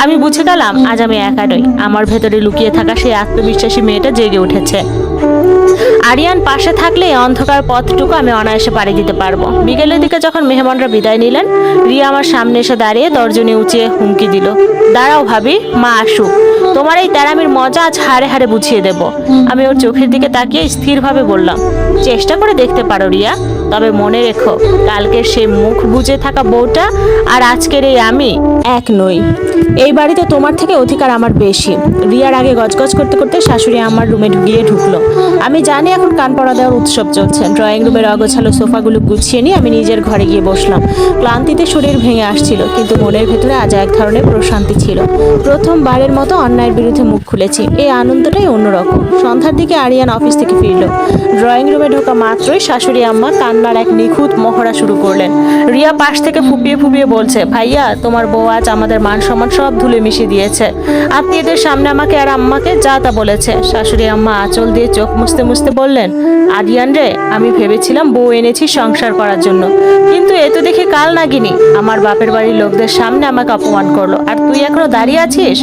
আমি বুঝে গেলাম আজ আমি একা নই, আমার ভেতরে লুকিয়ে থাকা সেই আত্মবিশ্বাসী মেয়েটা জেগে উঠেছে। আরিয়ান পাশে থাকলে এই অন্ধকার পথটুকু আমি অনায়াসে পাড়ি দিতে পারবো। বিকেলের দিকে যখন মেহমানরা বিদায় নিলেন, রিয়া আমার সামনে এসে দাঁড়িয়ে তর্জনী উঁচিয়ে হুমকি দিল, দাঁড়াও ভাবি, মা আসুক, তোমার এই তেরামির মজা আজ হাড়ে হাড়ে বুঝিয়ে দেব। আমি ওর চোখের দিকে তাকিয়ে স্থিরভাবে বললাম, চেষ্টা করে দেখতে পারো রিয়া, তবে মনে রেখো কালকের সেই মুখ বুজে থাকা বউটা আর আজকের এই আমি এক নই। এই বাড়িতে তোমার থেকে অধিকার আমার বেশি। রিয়ার আগে গজগজ করতে করতে শাশুড়ি আমার রুমে ঢুকলো। আমি জানি এখন কান পড়া দেওয়ার উৎসব চলছে। ড্রয়িং রুমের অগোছালো সোফাগুলো গুছিয়ে নিয়ে আমি নিজের ঘরে গিয়ে বসলাম। ক্লান্তিতে শরীর ভেঙে আসছিল, কিন্তু মনের ভেতরে আজ এক ধরনের প্রশান্তি ছিল। প্রথমবারের মতো অন্যায়ের বিরুদ্ধে মুখ খুলেছি, এই আনন্দটাই অন্যরকম। সন্ধ্যার দিকে আরিয়ান অফিস থেকে ফিরল। ড্রয়িং রুমে ঢোকা মাত্রই শাশুড়ি আম্মা কান্নার এক নিখুঁত মহড়া শুরু করলেন। রিয়া পাশ থেকে ফুপিয়ে ফুপিয়ে বলছে, ভাইয়া তোমার বউ আজ আমাদের মান সম্মান সব ধুলে মিশিয়ে দিয়েছে। আত্মীয়দের সামনে আমাকে আর আম্মাকে যা তা বলেছে। শাশুড়ি আম্মা আঁচল দিয়ে চোখ মুছতে মুছতে বললেন, আরিয়ান রে, আমি ভেবেছিলাম বউ এনেছি সংসার করার জন্য, কিন্তু এ তো দেখি কাল নাগিনী। আমার বাপের বাড়ির লোকদের সামনে আমাকে অপমান করলো, আর তুই এখনো দাঁড়িয়ে আছিস।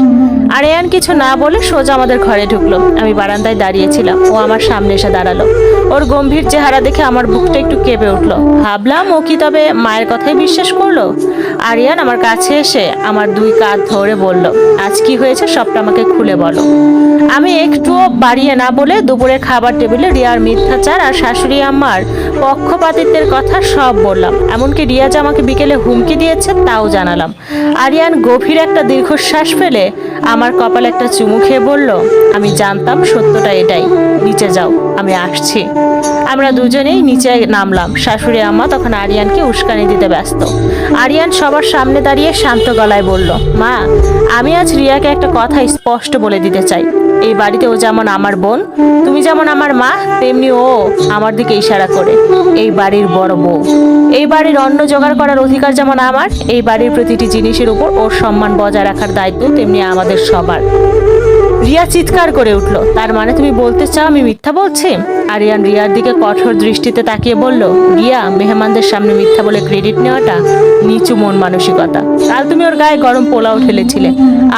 আরিয়ান কিছু না বলে সোজা আমাদের ঘরে ঢুকলো। আমি বারান্দায় দাঁড়িয়েছিলাম, ও আমার সামনে এসে দাঁড়ালো। ওর গম্ভীর চেহারা দেখে আমার বুকটা একটু কেঁপে উঠলো। ভাবলাম ও কি তবে মায়ের কথাই বিশ্বাস করলো। আরিয়ান আমার কাছে এসে আমার দুই কাঁধ ধরে বলল, আজ কি হয়েছে সবটা আমাকে খুলে বলো। আমি একটুও বাড়িয়ে না বলে দুপুরের খাবার টেবিলে রিয়ার মিথ্যাচার আর শাশুড়ি আম্মার পক্ষপাতিত্বের কথা সব বললাম। এমনকি রিয়া যে আমাকে বিকেলে হুমকি দিয়েছে তাও জানালাম। আরিয়ান গভীর একটা দীর্ঘশ্বাস ফেলে আমার কপালে একটা চুমু খেয়ে বলল, আমি জানতাম সত্যটা এটাই, নিচে যাও, আমি আসছি। আমরা দুজনেই নিচে নামলাম। শাশুড়ি আম্মা তখন আরিয়ানকে উস্কানি দিতে ব্যস্ত। আরিয়ান সবার সামনে দাঁড়িয়ে শান্ত গলায় বলল, মা, আমি আজ রিয়াকে একটা কথা স্পষ্ট বলে দিতে চাই। এই বাড়িতে ও যেমন আমার বোন, তুমি যেমন আমার মা, তেমনি ও আমার দিকে ইশারা করে এই বাড়ির বড় বউ। এই বাড়ির অন্ন জোগাড় করার অধিকার যেমন আমার, এই বাড়ির প্রতিটি জিনিসের উপর ওর সম্মান বজায় রাখার দায়িত্ব তেমনি আমাদের সবার। রিয়া চিৎকার করে উঠল, তার মানে তুমি বলতে চাও আমি মিথ্যা বলছি? আরিয়ান রিয়ার দিকে কঠোর দৃষ্টিতে তাকিয়ে বলল, রিয়া, মেহমানদের সামনে মিথ্যা বলে ক্রেডিট নেওয়াটা নিচু মন মানসিকতা। কাল তুমি ওর গায়ে গরম পোলাও ঠেলেছিলে,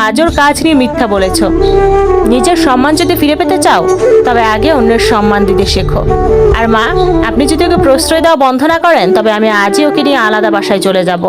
আজ ওর কাজ নিয়ে মিথ্যা বলেছ। নিজের সম্মান যদি ফিরে পেতে চাও তবে আগে অন্যের সম্মান দিতে শেখো। আর মা, আপনি যদি ওকে প্রশ্রয় দেওয়া বন্ধ না করেন তবে আমি আজই ওকে নিয়ে আলাদা বাসায় চলে যাব।